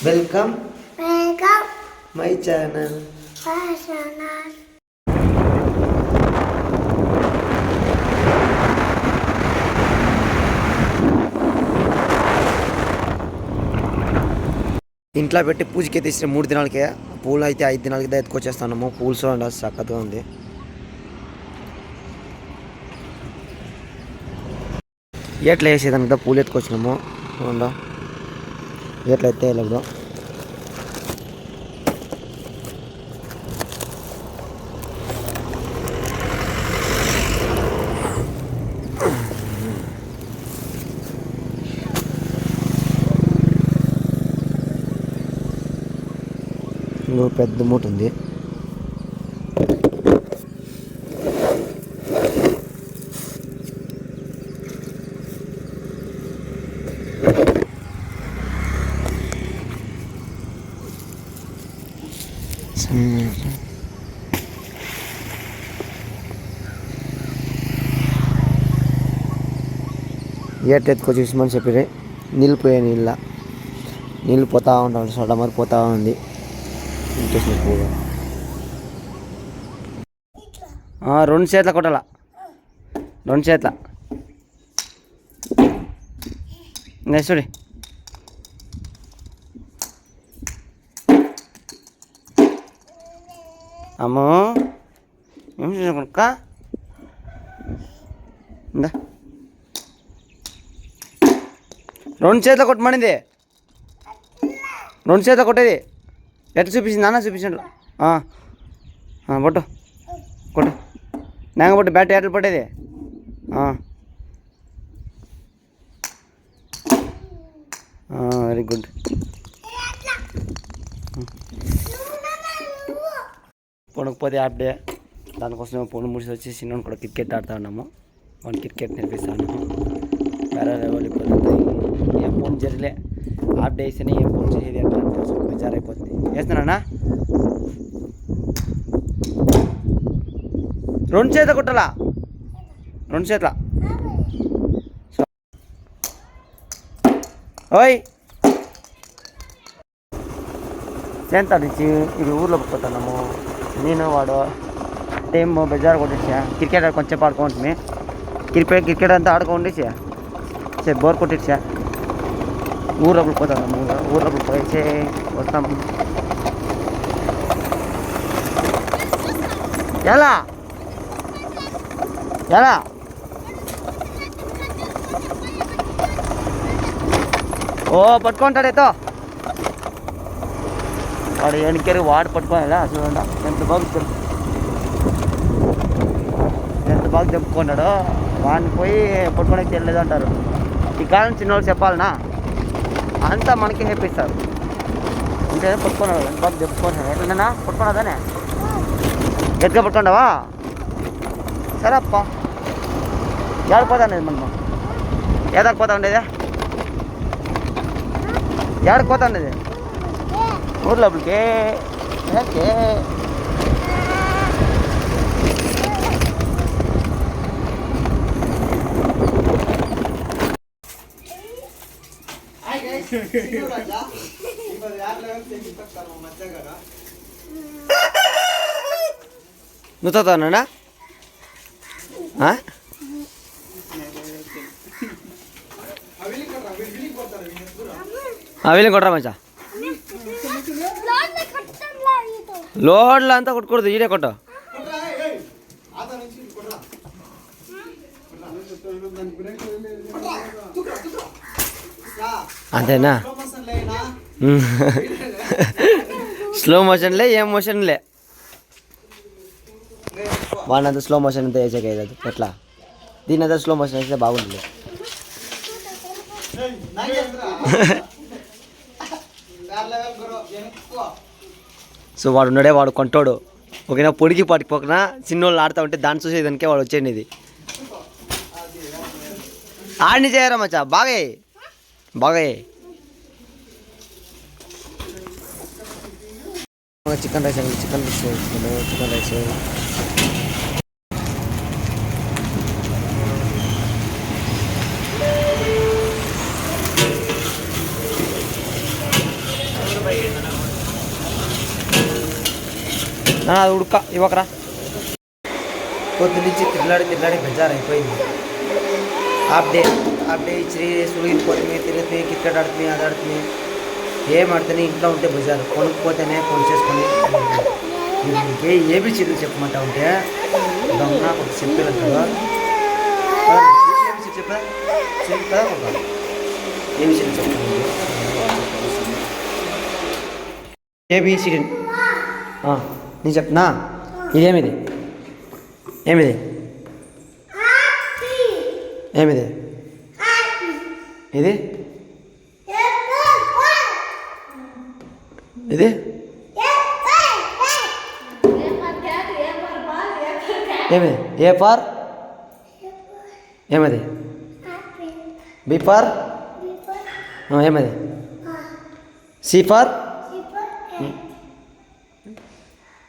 Welcome welcome my channel. ఇంట్లో పెట్టి పూజకి తీసిన 3 దినాలకే, పూలు అయితే 5 దినాలకి ఎత్తుకొచ్చేస్తున్నాము. పూలు చూడండి చక్కగా ఉంది. ఎట్లా వేసేదానికి పూలు ఎత్తుకొచ్చినాము. ఎట్లా అయితే ఇప్పుడు పెద్ద మూట ఉంది. ఏట ఎత్తుకొచ్చి చూసిమని చెప్పి నీళ్ళు పోయే నీళ్ళు పోతా ఉంటాం. సొడ మరి పోతా ఉంది. ఇంట్రెస్ట్ పూగా 2 చేతుల కొట్టాల, 2 చేతుల చూడి. అమ్మో ఏం కొనుక్క ఇందా 2 చేతుల కొట్టమనింది. 2 చేతుల కొట్టేది ఎట్లా చూపించింది నాన్న? చూపించండి. పొట్టు కొట్టు నాంగ పొట్టు బ్యాట్ ఎట్లా పట్టేది? Very good. పొనకపోతే యాప్ డే, దానికోసం పొన్ను ముడిసి వచ్చి చిన్న కూడా క్రికెట్ ఆడుతూ ఉన్నాము. వాడిని క్రికెట్ నేర్పిస్తాను. వేరే లెవెల్ ఏం ఫోన్ జరిలే ఆప్ డే వేస్తేనే ఏం ఫోన్ చేసేది అట్లా బెజారైపోతుంది. వేస్తున్నానా? 2 చేతుల కొట్టాలా, 2 చేతుల. ఓయ్ చేస్తాడు ఇచ్చి ఇది ఊర్లో పోతున్నాము. నేను వాడు టైం బెజార్ కొట్టేసా. క్రికెట్ కొంచెం ఆడుకోండి. క్రికెట్ అంతా ఆడుకోండి. బోర్ కొట్టేసా. ఊర్లోకి పోతాము. ఊర్లోకి పోయేసి వస్తాము. ఎలా ఎలా పట్టుకుంటాడేతో వాడు వెనకేరి వాడు పట్టుకోవాలా. చూడండి ఎంత బాగా చెప్పుకున్నాడో. వాడిని పోయి పట్టుకోడానికి తెలియదు అంటారు. ఈ కాలం చిన్నవాళ్ళు చెప్పాలనా అంతా మనకి నేర్పిస్తారు. అంటే పట్టుకున్నాడు ఎంత బాగా చెప్పుకున్నాడు. ఎట్లన్నా పట్టుకున్నాదానే ఎట్గా పట్టుకున్నావా? సరే అప్ప ఏడకపోతా మనం ఏదాకా పోతా ఉండేది? ఏడకు పోతా ఉండేది ఊరు లోపలికి. ఓకే నువ్వు తానా? వీళ్ళని కొట్టరా మంచా? లోడ్లో అంతా కొట్టకూడదు. ఈడే కొట్ట. అంతేనా? స్లో మోషన్లే ఏం మోషన్లే. వాడినంత స్లో మోషన్ అంతా వేసాక వేయదు. ఎట్లా దీని అంతా స్లో మోషన్ వేస్తే బాగుంటుంది. సో వాడు ఉన్నాడే, వాడు కొంటాడు. ఓకేనా? పొడికి పట్టుకోకుండా చిన్నోళ్ళు ఆడుతూ ఉంటే దాన్ని చూసేదానికే వాడు వచ్చేది. ఇది ఆడిని చేయరా మచ్చా? బాగా బాగా చికెన్ రైస్ అండి. చికెన్ రైస్ అది ఉడక ఇవ్వకరా. పొద్దు నుంచి తిట్లాడి బెజార్ అయిపోయింది. హాఫ్ డే ఇచ్చి సుడికి పోతుంది, తిరుగుతుంది, క్రికెట్ ఆడుతుంది, అది ఆడుతుంది, ఏం ఆడుతుంది. ఇంట్లో ఉంటే బజారు కొనుక్కోతేనే కొని చేసుకొని ఏబీ చెట్లు చెప్పమంటా ఉంటే దొంగ ఒక చెప్పేది కదా చెప్పా చెప్పు కదా ఒక ఏబీ చెట్లు చెప్తాను. ఏబిసిడి నేను చెప్తున్నా. ఇదేమిది ఏమిది ఏమిది ఇది ఇది ఏమిది ఏ ఫార్ ఏమది బి ఫార్ ఏమది C for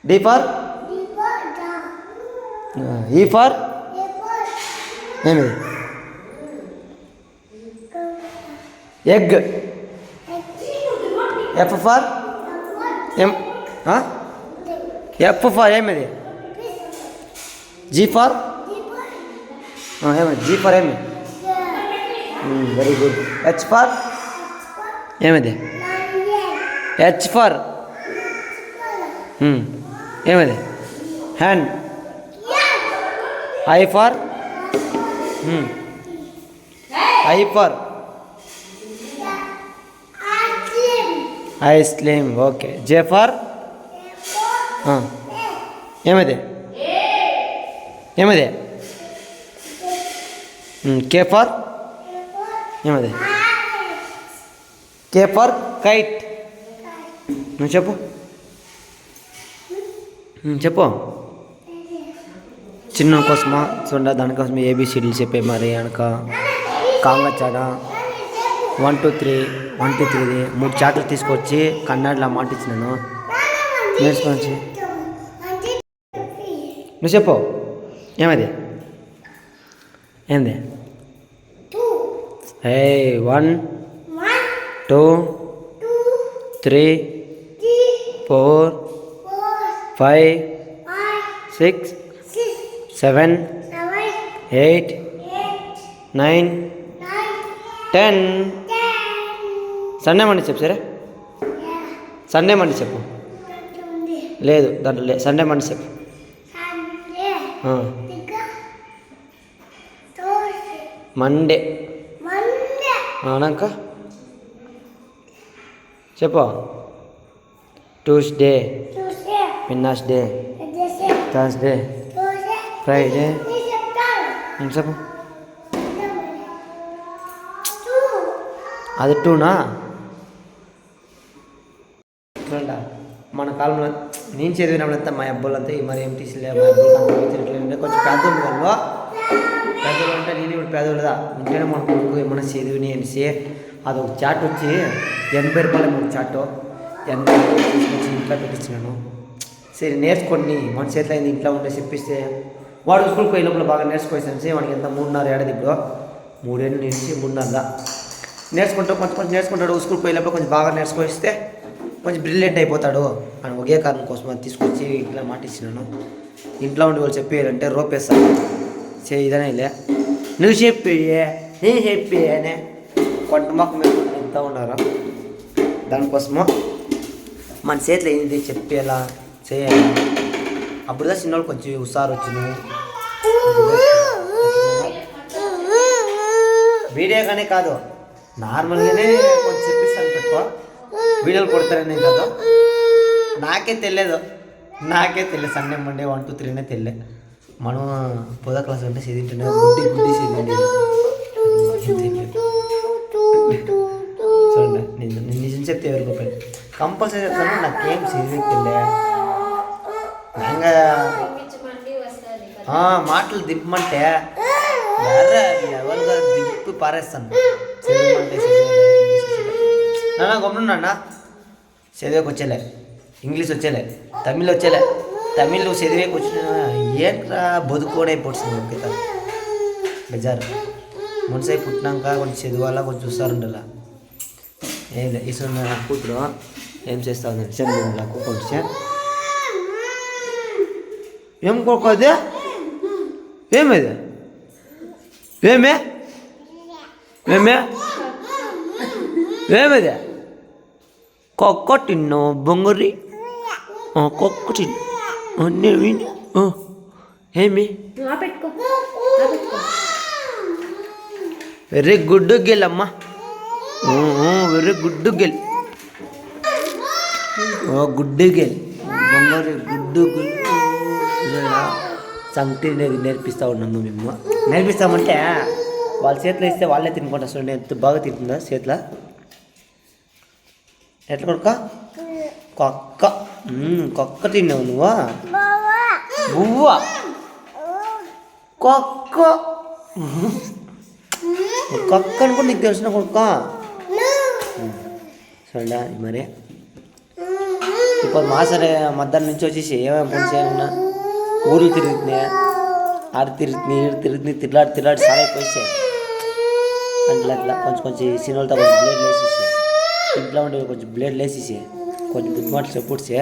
D for E for ఏమిది egg F for F for ఏమిది జీ ఫార్ ఏమిది జీ ఫార్ ఏమి వెరీ గుడ్. హెచ్ ఫార్ ఏమిది హెచ్ ఫార్ ఏమిది hand. I for ice cream. Okay. J for ఏమిది ఏమిది కే far ఏమిది కే ఫార్ కైట్. నువ్వు చెప్పు చెప్పు. చిన్న కోసమా చూడ దానికోసం ఏబిసిడీలు చెప్పే మరి అనక కాంగచాడా 1 2 3 1 2 3 3 చాట్లు తీసుకొచ్చి కన్నడలో మాటిచ్చినాను నేర్చుకోవచ్చు. నువ్వు చెప్పు ఏమది ఏంది 1 2 3 4 5 6 7 8 9 10. సండే మండి చెప్పు సరే. సండే మండి చెప్పు. లేదు దాంట్లో సండే మండి చెప్పు. మండే అవునాక చెప్పు. ట్యూస్డే వెడ్నెస్డే థర్స్డే ఫ్రైడే చెప్పు. అది 2నా మన కాలంలో నేను చదివినప్పుడంతా మా అబ్బాయిలంతా మరి ఏం టీసీలే మా అబ్బాయిలు కొంచెం పేదోళ్ళు వాళ్ళు పేదోళ్ళు అంటే నేను ఇప్పుడు పేదోళ్ళదా ఇంటనే మన కొడుకు ఏమన్నా చదివిని అనేసి అదొక చాట్ వచ్చి 80 రూపాయలు మన చాటు 80 రూపాయలు తీసుకొచ్చి ఇంట్లో పెట్టించినాను. సరే నేర్చుకొని మన చేతిలో అయింది ఇంట్లో ఉంటే చెప్పిస్తే వాడు స్కూల్కి పోయినప్పుడు బాగా నేర్చుకోవాల్సి వాడికి ఎంత 3.5 ఏడాది ఇప్పుడు 3 ఏళ్ళు నుంచి 3.5 నేర్చుకుంటూ కొంచెం నేర్చుకుంటాడు. స్కూల్కి పోయినప్పుడు కొంచెం బాగా నేర్చుకొస్తే కొంచెం బ్రిలియంట్ అయిపోతాడు అని ఒకే కారణం కోసం అది తీసుకొచ్చి ఇట్లా మాటిచ్చినాను. ఇంట్లో ఉండి వాళ్ళు చెప్పారంటే రోపేస్తాను ఇదనేలే నువ్వు చెప్పియే నేను చెప్పియనే కొంట మొక్క మీద ఎంత ఉన్నారు. దానికోసము మన చేతిలో ఏంది చెప్పేలా చేయాలి. అప్పుడుదా చిన్నవాళ్ళు కొంచెం హుషారు వచ్చింది. వీడియోగానే కాదు నార్మల్గానే కొంచెం చెప్పిస్తాను పెట్టుకో. వీడియోలు కొడతారనే కాదు నాకే తెలియదు సండే మండే 1 2 3 తెలియదు. మనం 10వ క్లాస్ అంటే చదివింటున్నా గుడ్డి చదివింది చూడండి. నేను నిజం చెప్తే ఎవరికి కంపల్సరీ చెప్తాను. నాకేం చదివి తెలియ మాటలు దిప్పమంటే వేరే లెవెల్గా దిప్పి పారేస్తాను. చదివమంటే నాన్న గమ్మున్నా చదివేకి వచ్చేలే, ఇంగ్లీష్ వచ్చేలే, తమిళ్ వచ్చేలే. తమిళ్ చదివేకి వచ్చిన ఏంట్రా బతుకోడైపోతుంది ఓకే బెజారు. మనసై పుట్టినాక కొంచెం చదివాలా కొంచెం చూస్తారుండాల. ఏం లేదు ఇసు కూతురు ఏం చేస్తా ఉందండి చదువు కొంచెం ఏం కొడుకు అది? ఏమది? ఏమే ఏమే ఏమది? కుక్క తిన్ను బొంగురి కుక్క తిన్ను ఏమి? వెరీ గుడ్ గెల్ అమ్మా, వెరీ గుడ్ గెల్, గుడ్ గెల్ బొంగరి గుడ్డు సంగటి నేర్పిస్తూ ఉన్నాము మేము. నేర్పిస్తామంటే వాళ్ళ చేతిలో ఇస్తే వాళ్ళే తినుకుంటా. చూడండి ఎంత బాగా తింటుందా చేతిలో. ఎట్లా కొడుక? కుక్క కుక్క తిన్నావు నువ్వు? బువ్వ కుక్క కుక్క అనుకో నీకు తెలిసిన కొడుక. చూడండి మరి ఇప్పుడు మాసరే మధ్యాహ్నం నుంచి వచ్చేసి ఏమేమి పని చేయమన్నా ఊర్లు తిరుగుతున్నాయి, ఆడ తిరుగుతున్నాయి, ఈడు తిరుగుతున్నాయి, తిరలాడి సారైపోయి అంటే అట్లా కొంచెం సినిమాలతో కొంచెం బ్లేడ్లు వేసేసి ఇంట్లో ఉండే కొంచెం బ్లేడ్లు వేసేసి కొంచెం బుద్ధిమాటలు చెప్పుడిసి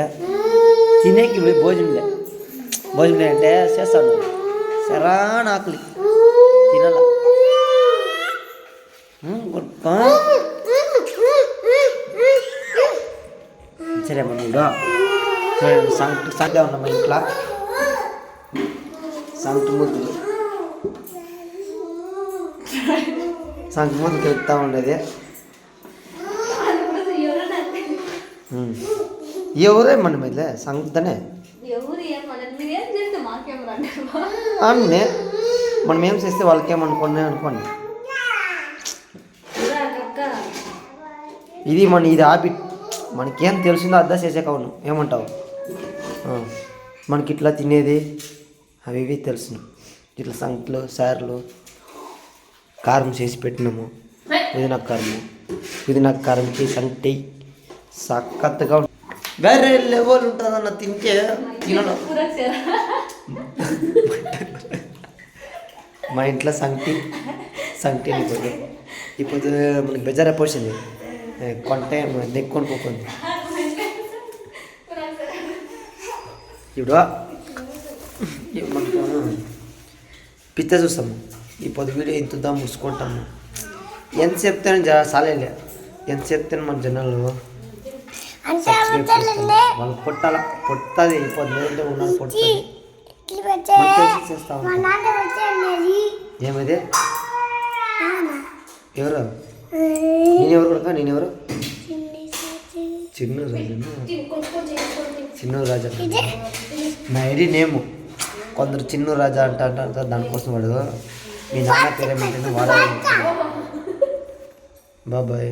తినేకి భోజనం అంటే చేస్తాను సరాన ఆకలి తినాల. సరే అమ్మ నువ్వు సంగ ఉన్నామా ఇంట్లో సంగటి ముద్దులు తెలుపుతూ ఉండేది. ఎవరే మన మీద సంగతనే అన్నే మనం ఏం చేస్తే వాళ్ళకేమనుకోండి అనుకోండి. ఇది హ్యాబిట్, మనకేం తెలిసిందో అర్థం చేసే కావును. ఏమంటావు? మనకి ఇట్లా తినేది అవి ఇవి తెలుసును. ఇట్లా సంగట్లు సార్లు కారం చేసి పెట్టినాము, పుదీనా కారంకి సంగటి సక్కత్తుగా వేరే లెవెల్ ఉంటుందన్న తింటే తినడం. మా ఇంట్లో సంగటి ఇప్పుడు మనకి బెజారా పోసింది కొంటే నెక్కొని పోతుంది. ఇప్పుడు మనకు పిత్త చూస్తాము. ఇప్పుడు వీడియో ఇంత ముసుకుంటాము. ఎంత చెప్తాను సాలేలే, ఎంత చెప్తాను మన జనాలు వాళ్ళు పొట్టది ఇప్పుడు లేదంటే ఉన్నాను పొట్టది చేస్తాము. ఏమది? ఎవరు? నేనెవరు కొడుక? నేనెవరు? చిన్నూ రాజా నా ఐడి నేము. కొందరు చిన్నూ రాజా అంటారు, దానికోసం వాడు మీ నాన్న పేరేమంటే వాడాలి. బాబాయ్.